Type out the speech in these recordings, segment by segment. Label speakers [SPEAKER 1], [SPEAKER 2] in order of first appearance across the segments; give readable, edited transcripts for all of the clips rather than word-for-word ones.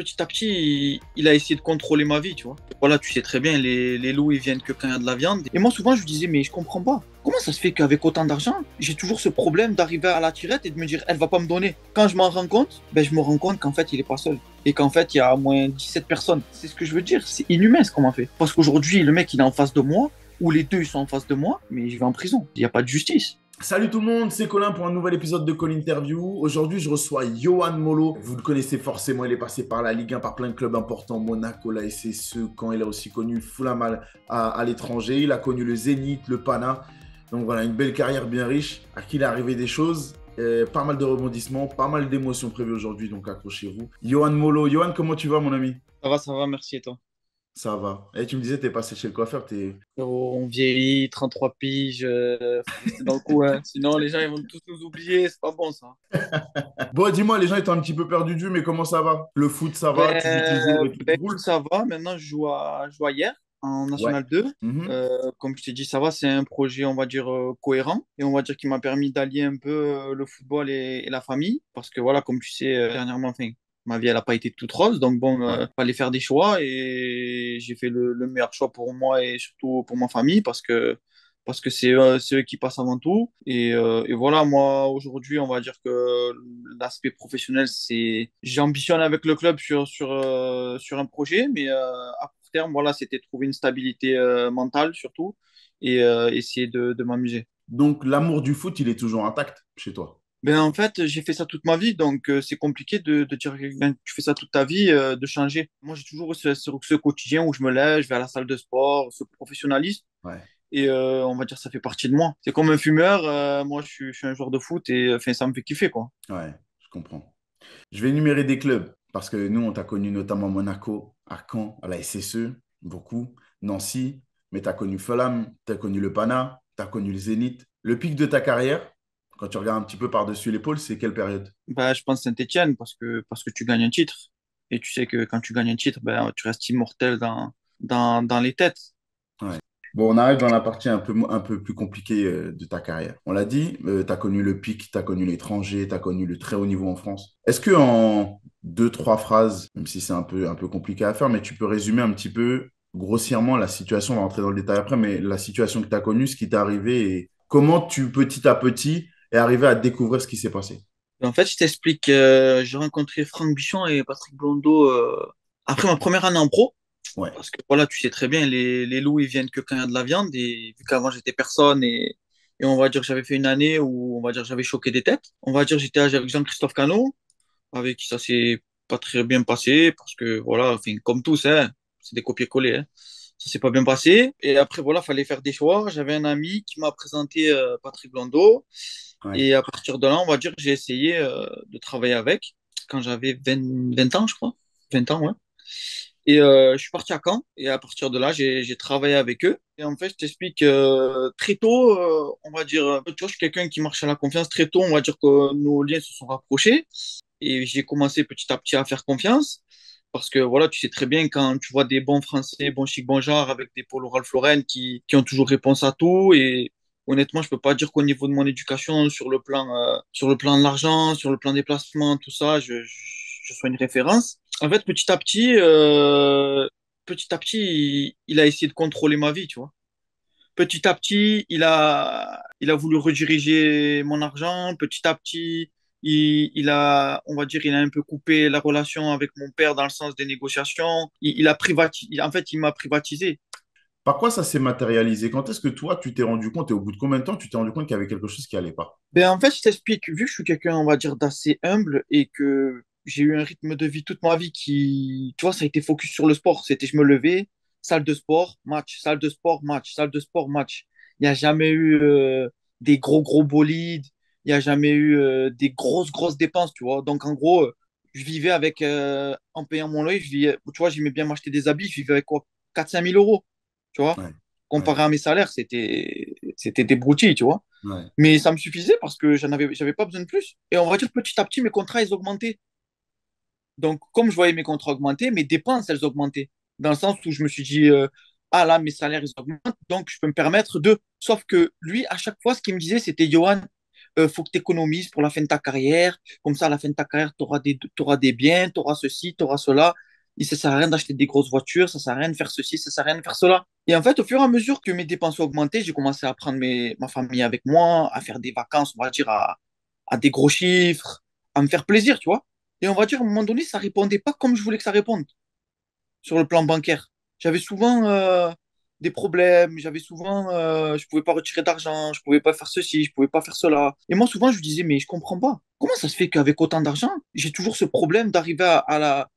[SPEAKER 1] petit à petit, il a essayé de contrôler ma vie, tu vois. Voilà, tu sais très bien, les loups, ils viennent que quand il y a de la viande. Et moi, souvent, je lui disais, mais je comprends pas. Comment ça se fait qu'avec autant d'argent, j'ai toujours ce problème d'arriver à la tirette et de me dire, elle va pas me donner. Quand je m'en rends compte, ben, je me rends compte qu'en fait, il est pas seul. Et qu'en fait, il y a au moins 17 personnes. C'est ce que je veux dire. C'est inhumain ce qu'on m'a fait. Parce qu'aujourd'hui, le mec, il est en face de moi, ou les deux, ils sont en face de moi, mais je vais en prison. Il n'y a pas de justice.
[SPEAKER 2] Salut tout le monde, c'est Colin pour un nouvel épisode de Call Interview. Aujourd'hui, je reçois Yohan Molo. Vous le connaissez forcément, il est passé par la Ligue 1, par plein de clubs importants, Monaco, la SSE, quand il a aussi connu Fulham à l'étranger. Il a connu le Zénith, le Pana. Donc voilà, une belle carrière bien riche, à qui il est arrivé des choses. Pas mal de rebondissements, pas mal d'émotions prévues aujourd'hui, donc accrochez-vous. Yohan Molo, Yohan, comment tu vas mon ami?
[SPEAKER 1] Ça va, merci et toi.
[SPEAKER 2] Ça va. Et tu me disais, t'es passé chez le coiffeur, t'es...
[SPEAKER 1] On vieillit, 33 piges, faut rester dans le coup, hein. Sinon, les gens ils vont tous nous oublier, c'est pas bon ça.
[SPEAKER 2] Bon, dis-moi, les gens étaient un petit peu perdus de vue, mais comment ça va? Le foot, ça va? Tu joues toujours et tout
[SPEAKER 1] Écoute,
[SPEAKER 2] roule?
[SPEAKER 1] ça va. Maintenant, je joue à hier en
[SPEAKER 2] Ouais.
[SPEAKER 1] National 2.
[SPEAKER 2] Mhm.
[SPEAKER 1] Comme je t'ai dit, ça va. C'est un projet, on va dire, cohérent. Et on va dire qui m'a permis d'allier un peu le football et la famille. Parce que voilà, comme tu sais, dernièrement, enfin, ma vie, elle n'a pas été toute rose. Donc bon,
[SPEAKER 2] Ouais.
[SPEAKER 1] fallait faire des choix. Et j'ai fait le meilleur choix pour moi et surtout pour ma famille. Parce que c'est eux qui passent avant tout. Et voilà, moi, aujourd'hui, on va dire que l'aspect professionnel, j'ambitionne avec le club sur un projet, mais à court terme, voilà, c'était trouver une stabilité mentale surtout et essayer de m'amuser.
[SPEAKER 2] Donc, l'amour du foot, il est toujours intact chez toi.
[SPEAKER 1] Ben, en fait, j'ai fait ça toute ma vie, donc c'est compliqué de dire à quelqu'un que tu fais ça toute ta vie, de changer. Moi, j'ai toujours eu ce quotidien où je me lève, je vais à la salle de sport, ce professionnalisme.
[SPEAKER 2] Ouais,
[SPEAKER 1] Et on va dire ça fait partie de moi. C'est comme un fumeur, moi je suis un joueur de foot et enfin, ça me fait kiffer quoi.
[SPEAKER 2] ouais, je comprends. Je vais énumérer des clubs parce que nous, on t'a connu notamment Monaco, à Caen, à la SSE, beaucoup, Nancy, mais tu as connu Fulham, tu as connu le Pana, tu as connu le Zénith. Le pic de ta carrière, quand tu regardes un petit peu par-dessus l'épaule, c'est quelle période?
[SPEAKER 1] Bah, je pense Saint-Étienne parce que tu gagnes un titre. Et tu sais que quand tu gagnes un titre, ben, tu restes immortel dans les têtes.
[SPEAKER 2] Ouais. Bon, on arrive dans la partie un peu plus compliquée de ta carrière. On l'a dit, tu as connu le pic, tu as connu l'étranger, tu as connu le très haut niveau en France. Est-ce que en deux, trois phrases, même si c'est un peu compliqué à faire, mais tu peux résumer un petit peu grossièrement la situation, on va rentrer dans le détail après, mais la situation que tu as connue, ce qui t'est arrivé et comment tu, petit à petit, es arrivé à découvrir ce qui s'est passé.
[SPEAKER 1] En fait, je t'explique, j'ai rencontré Franck Bichon et Patrick Blondeau après ma première année en pro.
[SPEAKER 2] Ouais,
[SPEAKER 1] Parce que voilà, tu sais très bien, les loups, ils viennent que quand il y a de la viande. Et vu qu'avant, j'étais personne et on va dire que j'avais fait une année où on va dire que j'avais choqué des têtes. On va dire que j'étais avec Jean-Christophe Cano, avec qui ça s'est pas très bien passé. Parce que voilà, enfin, comme tous, hein, c'est des copier-coller. Hein. Ça s'est pas bien passé. Et après, voilà, fallait faire des choix. J'avais un ami qui m'a présenté Patrick Blondeau.
[SPEAKER 2] ouais.
[SPEAKER 1] Et à partir de là, on va dire que j'ai essayé de travailler avec quand j'avais 20 ans, je crois. 20 ans, ouais. Et je suis parti à Caen et à partir de là, j'ai travaillé avec eux. Et en fait, je t'explique, très tôt, on va dire, tu vois, je suis quelqu'un qui marche à la confiance. Très tôt, on va dire que nos liens se sont rapprochés et j'ai commencé petit à petit à faire confiance. Parce que voilà, tu sais très bien quand tu vois des bons Français, bons chic, bons genre, avec des Paul Ralph Lauren qui ont toujours réponse à tout. Et honnêtement, je peux pas dire qu'au niveau de mon éducation, sur le plan de l'argent, sur le plan des placements, tout ça, je sois une référence. En fait, petit à petit, il a essayé de contrôler ma vie, tu vois. Petit à petit, il a voulu rediriger mon argent. Petit à petit, on va dire, il a un peu coupé la relation avec mon père dans le sens des négociations. Il a privatisé, en fait, il m'a privatisé.
[SPEAKER 2] Par quoi ça s'est matérialisé? Quand est-ce que toi, tu t'es rendu compte et au bout de combien de temps tu t'es rendu compte qu'il y avait quelque chose qui allait pas?
[SPEAKER 1] Ben, en fait, je t'explique, vu que je suis quelqu'un, on va dire, d'assez humble et que j'ai eu un rythme de vie toute ma vie qui, tu vois, ça a été focus sur le sport. C'était, je me levais, salle de sport, match, salle de sport, match, salle de sport, match. Il n'y a jamais eu des gros, gros bolides. Il n'y a jamais eu des grosses, grosses dépenses, tu vois. Donc, en gros, je vivais avec, en payant mon loyer, tu vois, j'aimais bien m'acheter des habits, je vivais avec quoi? 4 5 000 euros, tu vois.
[SPEAKER 2] Ouais, ouais,
[SPEAKER 1] Comparé à mes salaires, c'était des broutilles, tu vois.
[SPEAKER 2] ouais.
[SPEAKER 1] Mais ça me suffisait parce que j'avais pas besoin de plus. Et on va dire petit à petit, mes contrats, ils augmentaient. Donc, comme je voyais mes contrats augmenter, mes dépenses, elles augmentaient. Dans le sens où je me suis dit, ah là, mes salaires, ils augmentent, donc je peux me permettre de. Sauf que lui, à chaque fois, ce qu'il me disait, c'était Johan, faut que tu économises pour la fin de ta carrière. Comme ça, à la fin de ta carrière, t'auras des biens, tu auras ceci, tu auras cela. Et ça sert à rien d'acheter des grosses voitures, ça sert à rien de faire ceci, ça sert à rien de faire cela. Et en fait, au fur et à mesure que mes dépenses ont augmenté, j'ai commencé à prendre ma famille avec moi, à faire des vacances, on va dire, à des gros chiffres, à me faire plaisir, tu vois. Et on va dire, à un moment donné, ça répondait pas comme je voulais que ça réponde sur le plan bancaire. J'avais souvent des problèmes, je pouvais pas retirer d'argent, je pouvais pas faire ceci, je pouvais pas faire cela. Et moi, souvent, je disais, mais je comprends pas. Comment ça se fait qu'avec autant d'argent, j'ai toujours ce problème d'arriver à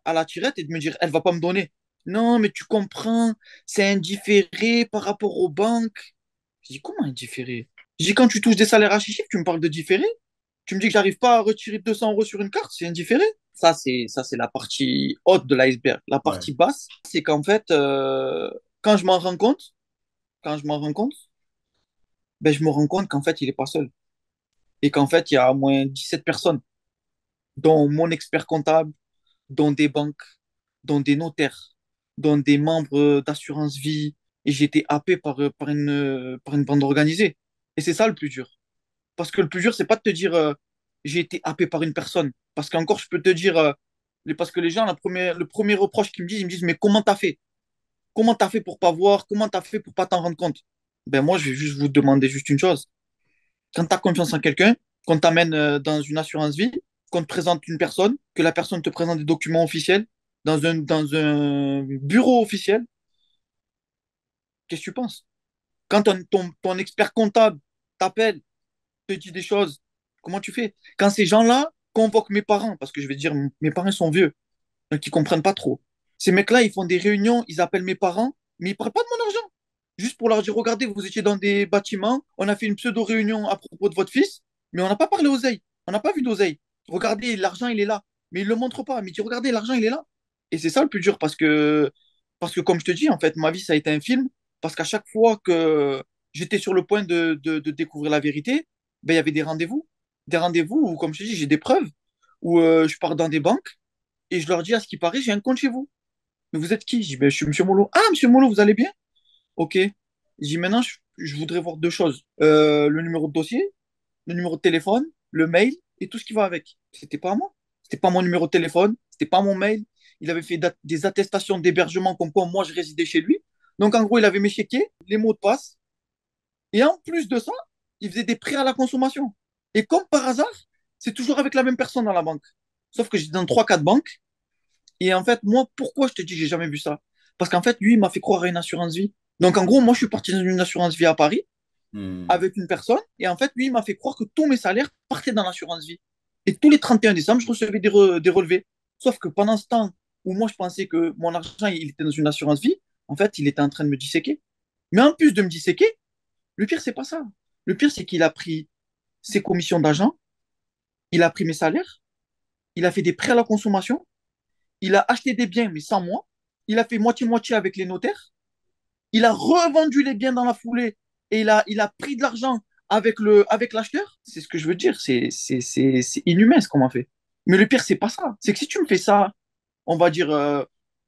[SPEAKER 1] la tirette et de me dire, elle va pas me donner. Non, mais tu comprends, c'est indifféré par rapport aux banques. Je dis, comment indifféré? Je dis, quand tu touches des salaires à chiffres, tu me parles de différé? Tu me dis que j'arrive pas à retirer 200 euros sur une carte, c'est indifféré. Ça, c'est la partie haute de l'iceberg. La
[SPEAKER 2] Ouais,
[SPEAKER 1] partie basse, c'est qu'en fait, quand je m'en rends compte, quand je m'en rends compte, ben, je me rends compte qu'en fait, il est pas seul. Et qu'en fait, il y a au moins 17 personnes, dont mon expert comptable, dont des banques, dont des notaires, dont des membres d'assurance vie. Et j'ai été happé par une bande organisée. Et c'est ça le plus dur. Parce que le plus dur, c'est pas de te dire j'ai été happé par une personne. Parce qu'encore, je peux te dire, parce que les gens, le premier reproche qu'ils me disent, ils me disent, mais comment t'as fait? Comment t'as fait pour pas voir? Comment t'as fait pour pas t'en rendre compte? Ben moi, je vais juste vous demander juste une chose. Quand tu as confiance en quelqu'un, qu'on t'amène dans une assurance vie, qu'on te présente une personne, que la personne te présente des documents officiels dans un bureau officiel, qu'est-ce que tu penses? Quand ton expert comptable t'appelle, te dit des choses, comment tu fais? Quand ces gens-là convoquent mes parents, parce que je vais dire, mes parents sont vieux, donc ils comprennent pas trop. Ces mecs-là, ils font des réunions, ils appellent mes parents, mais ils parlent pas de mon argent. Juste pour leur dire, regardez, vous étiez dans des bâtiments, on a fait une pseudo-réunion à propos de votre fils, mais on n'a pas parlé oseille, on n'a pas vu d'oseille. Regardez, l'argent, il est là. Mais ils ne le montrent pas. Mais ils disent, regardez, l'argent, il est là. Et c'est ça le plus dur parce que, comme je te dis, en fait, ma vie, ça a été un film. Parce qu'à chaque fois que j'étais sur le point de découvrir la vérité, ben, il y avait des rendez-vous. Des rendez-vous où, comme je te dis, j'ai des preuves, où je pars dans des banques et je leur dis, à ce qui paraît, j'ai un compte chez vous. Mais vous êtes qui? Je dis, ben, je suis Monsieur Molo. Ah, Monsieur Molo, vous allez bien? Ok. Je dis, maintenant, je voudrais voir deux choses. Le numéro de dossier, le numéro de téléphone, le mail et tout ce qui va avec. C'était pas à moi. C'était pas mon numéro de téléphone, c'était pas mon mail. Il avait fait des attestations d'hébergement comme quoi moi je résidais chez lui. Donc en gros, il avait mes chéquiers, les mots de passe. Et en plus de ça, il faisait des prêts à la consommation. Et comme par hasard, c'est toujours avec la même personne dans la banque. Sauf que j'étais dans trois, quatre banques. Et en fait, moi, pourquoi je te dis que j'ai jamais vu ça? Parce qu'en fait, lui, il m'a fait croire à une assurance vie. Donc en gros, moi, je suis parti dans une assurance vie à Paris
[SPEAKER 2] hmm,
[SPEAKER 1] avec une personne. Et en fait, lui, il m'a fait croire que tous mes salaires partaient dans l'assurance vie. Et tous les 31 décembre, je recevais des relevés. Sauf que pendant ce temps où moi, je pensais que mon argent, il était dans une assurance vie, en fait, il était en train de me disséquer. Mais en plus de me disséquer, le pire, c'est pas ça. Le pire, c'est qu'il a pris ses commissions d'agent, il a pris mes salaires, il a fait des prêts à la consommation, il a acheté des biens, mais sans moi, il a fait moitié-moitié avec les notaires, il a revendu les biens dans la foulée et il a pris de l'argent avec l'acheteur. C'est ce que je veux dire. C'est inhumain ce qu'on m'a fait. Mais le pire, c'est pas ça. C'est que si tu me fais ça, on va dire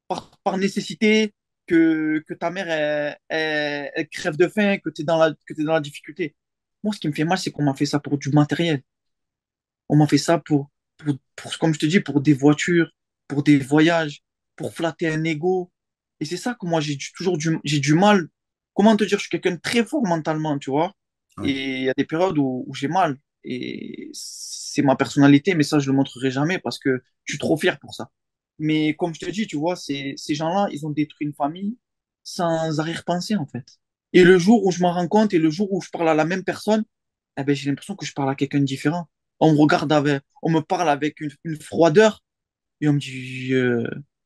[SPEAKER 1] par nécessité, que ta mère elle crève de faim, que t'es dans la difficulté. Moi, ce qui me fait mal, c'est qu'on m'a fait ça pour du matériel. On m'a fait ça comme je te dis, pour des voitures, pour des voyages, pour flatter un ego. Et c'est ça que moi, j'ai du mal. Comment te dire, je suis quelqu'un de très fort mentalement, tu vois.
[SPEAKER 2] ouais.
[SPEAKER 1] Et il y a des périodes où j'ai mal. Et c'est ma personnalité, mais ça, je le montrerai jamais parce que je suis trop fier pour ça. Mais comme je te dis, tu vois, ces gens-là, ils ont détruit une famille sans arrière-pensée, en fait. Et le jour où je m'en rends compte et le jour où je parle à la même personne, eh ben, j'ai l'impression que je parle à quelqu'un de différent. On me parle avec une froideur et on me dit,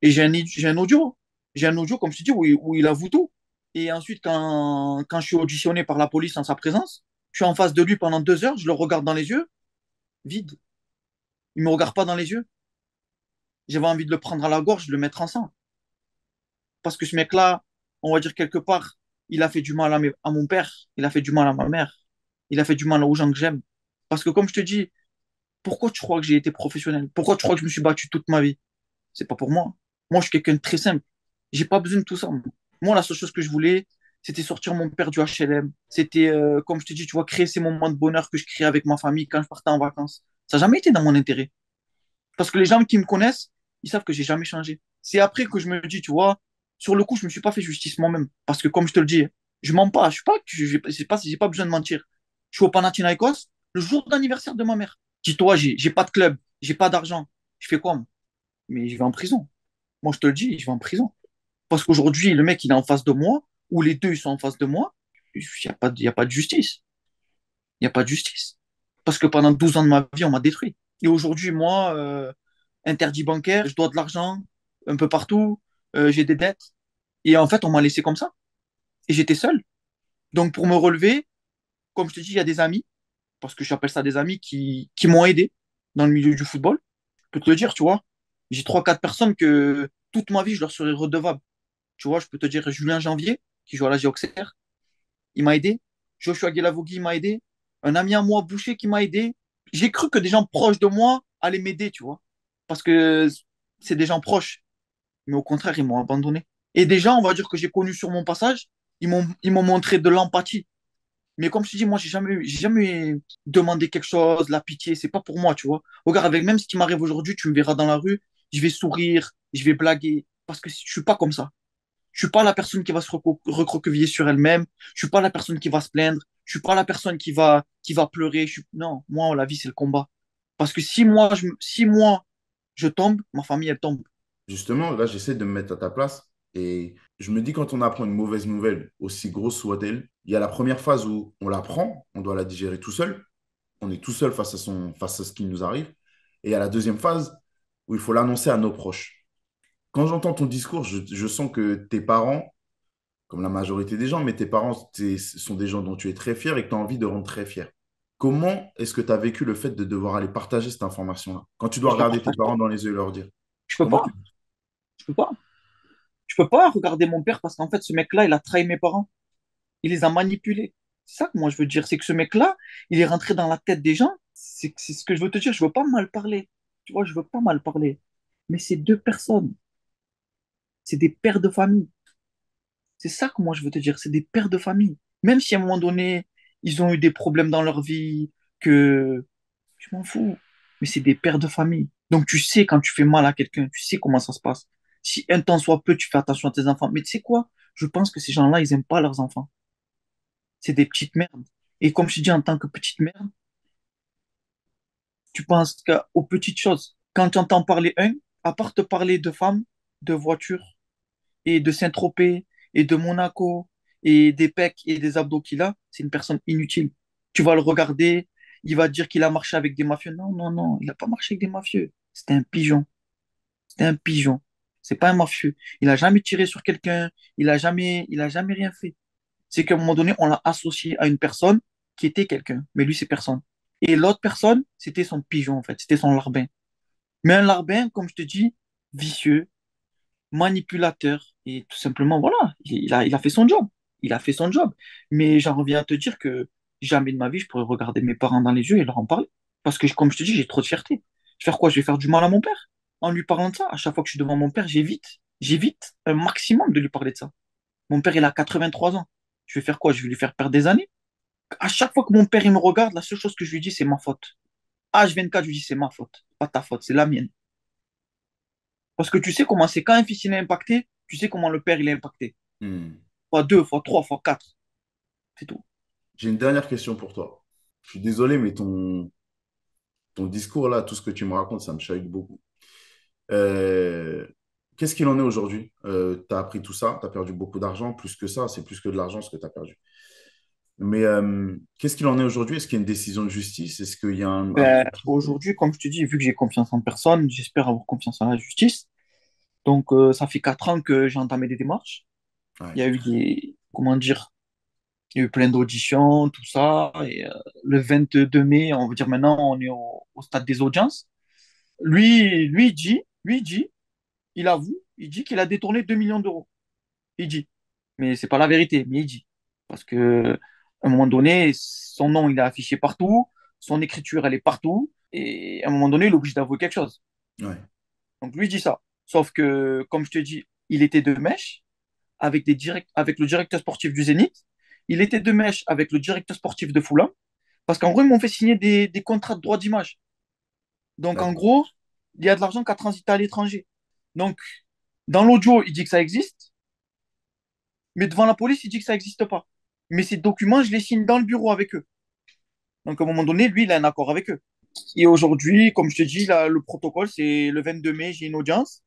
[SPEAKER 1] et j'ai un audio. J'ai un audio, comme je te dis, où il avoue tout. Et ensuite, quand je suis auditionné par la police en sa présence, je suis en face de lui pendant 2 heures, je le regarde dans les yeux, vide. Il me regarde pas dans les yeux. J'avais envie de le prendre à la gorge, de le mettre en sang. Parce que ce mec-là, on va dire quelque part, il a fait du mal à mon père, il a fait du mal à ma mère, il a fait du mal aux gens que j'aime. Parce que comme je te dis, pourquoi tu crois que j'ai été professionnel? Pourquoi tu crois que je me suis battu toute ma vie? C'est pas pour moi. Moi, je suis quelqu'un de très simple. J'ai pas besoin de tout ça. Moi, la seule chose que je voulais, C'était sortir mon père du HLM. C'était, comme je te dis, tu vois, créer ces moments de bonheur que je créais avec ma famille quand je partais en vacances. Ça n'a jamais été dans mon intérêt. Parce que les gens qui me connaissent, ils savent que j'ai jamais changé. C'est après que je me dis, tu vois, sur le coup, je me suis pas fait justice moi-même. Parce que comme je te le dis, je mens pas. Je suis pas, j'ai pas besoin de mentir. Je suis au Panathinaikos le jour d'anniversaire de ma mère. Dis-toi, j'ai pas de club, j'ai pas d'argent. Je fais quoi, moi? Mais je vais en prison. Moi, je te le dis, je vais en prison. Parce qu'aujourd'hui, le mec, il est en face de moi, ou les deux, ils sont en face de moi. Il y a pas de justice. Il n'y a pas de justice. Parce que pendant 12 ans de ma vie, on m'a détruit. Et aujourd'hui, moi, interdit bancaire, je dois de l'argent un peu partout, j'ai des dettes. Et en fait, on m'a laissé comme ça. Et j'étais seul. Donc, pour me relever, comme je te dis, il y a des amis, parce que j'appelle ça des amis qui m'ont aidé dans le milieu du football. Je peux te le dire, tu vois. J'ai trois, quatre personnes que toute ma vie, je leur serai redevable. Tu vois, je peux te dire Julien Janvier, qui joue à la Auxerre, il m'a aidé. Joshua Guelavogui m'a aidé. Un ami à moi, Boucher, qui m'a aidé. J'ai cru que des gens proches de moi allaient m'aider, tu vois. Parce que c'est des gens proches. Mais au contraire, ils m'ont abandonné. Et des gens, on va dire, que j'ai connus sur mon passage, ils m'ont montré de l'empathie. Mais comme je te dis, moi, j'ai jamais demandé quelque chose, la pitié, c'est pas pour moi, tu vois. Regarde, avec même ce qui m'arrive aujourd'hui, tu me verras dans la rue, je vais sourire, je vais blaguer, parce que je suis pas comme ça. Je suis pas la personne qui va se recroqueviller sur elle-même. Je suis pas la personne qui va se plaindre. Je suis pas la personne qui va pleurer. Non, moi, la vie, c'est le combat. Parce que si moi, je tombe, ma famille, elle tombe.
[SPEAKER 2] Justement, là, j'essaie de me mettre à ta place et je me dis quand on apprend une mauvaise nouvelle, aussi grosse soit-elle, il y a la première phase où on l'apprend, on doit la digérer tout seul, on est tout seul face à ce qui nous arrive. Et il y a la deuxième phase où il faut l'annoncer à nos proches. Quand j'entends ton discours, je sens que tes parents, comme la majorité des gens, mais tes parents sont des gens dont tu es très fier et que tu as envie de rendre très fier. Comment est-ce que tu as vécu le fait de devoir aller partager cette information-là? Quand tu dois
[SPEAKER 1] Je la
[SPEAKER 2] regarder tes
[SPEAKER 1] partage pas.
[SPEAKER 2] parents dans les yeux et leur dire,
[SPEAKER 1] Je peux
[SPEAKER 2] comment
[SPEAKER 1] pas.
[SPEAKER 2] tu...
[SPEAKER 1] Je peux pas. Je peux pas regarder mon père parce qu'en fait, ce mec-là, il a trahi mes parents. Il les a manipulés. C'est ça que moi, je veux dire. C'est que ce mec-là, il est rentré dans la tête des gens. C'est ce que je veux te dire. Je veux pas mal parler. Tu vois, je veux pas mal parler. Mais c'est deux personnes. C'est des pères de famille. C'est ça que moi je veux te dire, c'est des pères de famille. Même si à un moment donné, ils ont eu des problèmes dans leur vie, que je m'en fous, mais c'est des pères de famille. Donc tu sais quand tu fais mal à quelqu'un, tu sais comment ça se passe. Si un temps soit peu, tu fais attention à tes enfants. Mais tu sais quoi? Je pense que ces gens-là, ils aiment pas leurs enfants. C'est des petites merdes. Et comme je te dis, en tant que petite merde, tu penses aux petites choses. Quand tu entends parler à part te parler de femmes, de voitures, et de Saint-Tropez et de Monaco et des pecs et des abdos qu'il a, c'est une personne inutile. Tu vas le regarder, il va te dire qu'il a marché avec des mafieux. Non, non, non, il n'a pas marché avec des mafieux. C'était un pigeon. C'était un pigeon. C'est pas un mafieux. Il a jamais tiré sur quelqu'un. Il a jamais rien fait. C'est qu'à un moment donné, on l'a associé à une personne qui était quelqu'un. Mais lui, c'est personne. Et l'autre personne, c'était son pigeon, en fait. C'était son larbin. Mais un larbin, comme je te dis, vicieux, manipulateur. Et tout simplement, voilà, il a fait son job. Il a fait son job. Mais j'en reviens à te dire que jamais de ma vie, je pourrais regarder mes parents dans les yeux et leur en parler. Parce que, comme je te dis, j'ai trop de fierté. Je vais faire quoi? Je vais faire du mal à mon père en lui parlant de ça. À chaque fois que je suis devant mon père, j'évite un maximum de lui parler de ça. Mon père, il a 83 ans. Je vais faire quoi? Je vais lui faire perdre des années. À chaque fois que mon père, il me regarde, la seule chose que je lui dis, c'est ma faute. H24, je lui dis, c'est ma faute. Pas ta faute, c'est la mienne. Parce que tu sais comment c'est quand un fils il est impacté, tu sais comment le père il est impacté.
[SPEAKER 2] Hmm.
[SPEAKER 1] Fois deux, fois trois, fois quatre. C'est tout.
[SPEAKER 2] J'ai une dernière question pour toi. Je suis désolé, mais ton discours là, tout ce que tu me racontes, ça me chahute beaucoup. Euh, Qu'est-ce qu'il en est aujourd'hui? Tu as appris tout ça, tu as perdu beaucoup d'argent, plus que ça, c'est plus que de l'argent ce que tu as perdu. Mais qu'est-ce qu'il en est aujourd'hui? Est-ce qu'il y a une décision de justice? Est-ce qu'il y a un procès?
[SPEAKER 1] Aujourd'hui, comme je te dis, vu que j'ai confiance en personne, j'espère avoir confiance en la justice. Donc, ça fait 4 ans que j'ai entamé des démarches.
[SPEAKER 2] Ouais.
[SPEAKER 1] Il y a eu comment dire, il y a eu plein d'auditions, tout ça. Et le 22 mai, on va dire maintenant, on est au stade des audiences. Lui, il avoue, il dit qu'il a détourné 2 millions d'euros. Il dit. Mais c'est pas la vérité, mais il dit. Parce que à un moment donné, son nom, il est affiché partout, son écriture, elle est partout, et à un moment donné, il est obligé d'avouer quelque chose.
[SPEAKER 2] Ouais.
[SPEAKER 1] Donc lui il dit ça. Sauf que, comme je te dis, il était de mèche, avec le directeur sportif du Zénith. Il était de mèche avec le directeur sportif de Fulham. Parce qu'en gros, ils m'ont fait signer des contrats de droit d'image. Donc, en
[SPEAKER 2] D'accord.
[SPEAKER 1] gros, il y a de l'argent qui a transité à l'étranger. Donc, dans l'audio, il dit que ça existe, mais devant la police, il dit que ça n'existe pas. Mais ces documents, je les signe dans le bureau avec eux. Donc, à un moment donné, lui, il a un accord avec eux. Et aujourd'hui, comme je te dis, là, le protocole, c'est le 22 mai, j'ai une audience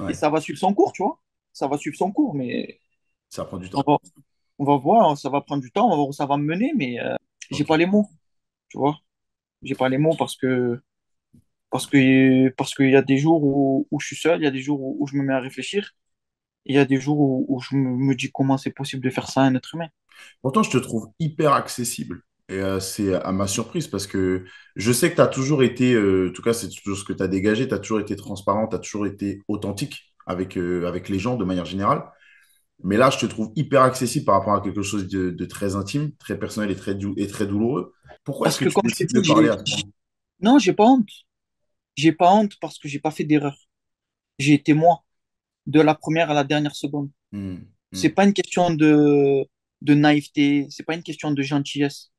[SPEAKER 1] et
[SPEAKER 2] Ouais,
[SPEAKER 1] ça va suivre son cours, tu vois. Ça va suivre son cours, mais
[SPEAKER 2] ça prend du
[SPEAKER 1] on
[SPEAKER 2] temps.
[SPEAKER 1] va, on va voir, ça va prendre du temps, on va voir où ça va me mener, mais j'ai
[SPEAKER 2] Ok.
[SPEAKER 1] pas les mots, tu vois. J'ai pas les mots parce qu'il y a des jours où je suis seul, il y a des jours où je me mets à réfléchir, et il y a des jours où je me dis comment c'est possible de faire ça à un être humain.
[SPEAKER 2] Pourtant, je te trouve hyper accessible. Et c'est à ma surprise parce que je sais que tu as toujours été, en tout cas, c'est toujours ce que tu as dégagé, tu as toujours été transparent, tu as toujours été authentique avec les gens de manière générale. Mais là, je te trouve hyper accessible par rapport à quelque chose de très intime, très personnel et et très douloureux. Pourquoi est-ce
[SPEAKER 1] Parce
[SPEAKER 2] que
[SPEAKER 1] que
[SPEAKER 2] tu
[SPEAKER 1] comme je te
[SPEAKER 2] décides de
[SPEAKER 1] dis,
[SPEAKER 2] parler à ce point?
[SPEAKER 1] non, j'ai pas honte. J'ai pas honte parce que j'ai pas fait d'erreur. J'ai été moi, de la première à la dernière seconde.
[SPEAKER 2] Hmm,
[SPEAKER 1] C'est
[SPEAKER 2] hmm.
[SPEAKER 1] pas une question de naïveté, c'est pas une question de gentillesse.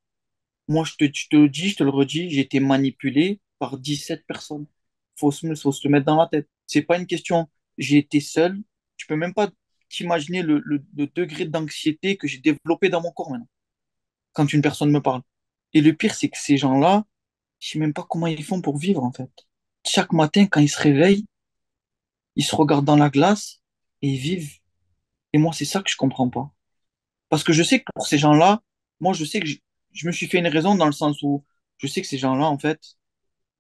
[SPEAKER 1] Moi, je te le dis, je te le redis, j'ai été manipulé par 17 personnes. Faut se le mettre dans la tête. C'est pas une question, j'ai été seul. Tu peux même pas t'imaginer le degré d'anxiété que j'ai développé dans mon corps maintenant, quand une personne me parle. Et le pire, c'est que ces gens-là, je sais même pas comment ils font pour vivre, en fait. Chaque matin, quand ils se réveillent, ils se regardent dans la glace et ils vivent. Et moi, c'est ça que je comprends pas. Parce que je sais que pour ces gens-là, moi, je sais que je me suis fait une raison dans le sens où je sais que ces gens-là, en fait,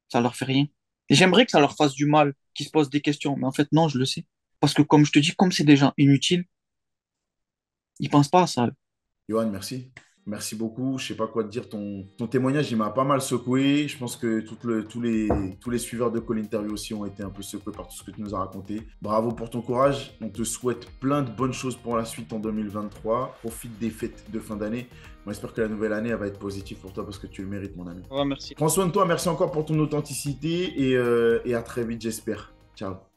[SPEAKER 1] ça leur fait rien. Et j'aimerais que ça leur fasse du mal, qu'ils se posent des questions. Mais en fait, non, je le sais. Parce que comme je te dis, comme c'est des gens inutiles, ils pensent pas à ça.
[SPEAKER 2] Johan, merci. Merci beaucoup. Je sais pas quoi te dire. Ton témoignage, il m'a pas mal secoué. Je pense que tous les suiveurs de Call Interview aussi ont été un peu secoués par tout ce que tu nous as raconté. Bravo pour ton courage. On te souhaite plein de bonnes choses pour la suite en 2023. Profite des fêtes de fin d'année. On espère que la nouvelle année elle va être positive pour toi parce que tu le mérites, mon ami.
[SPEAKER 1] Ouais, merci.
[SPEAKER 2] Prends soin de toi. Merci encore pour ton authenticité et à très vite, j'espère. Ciao.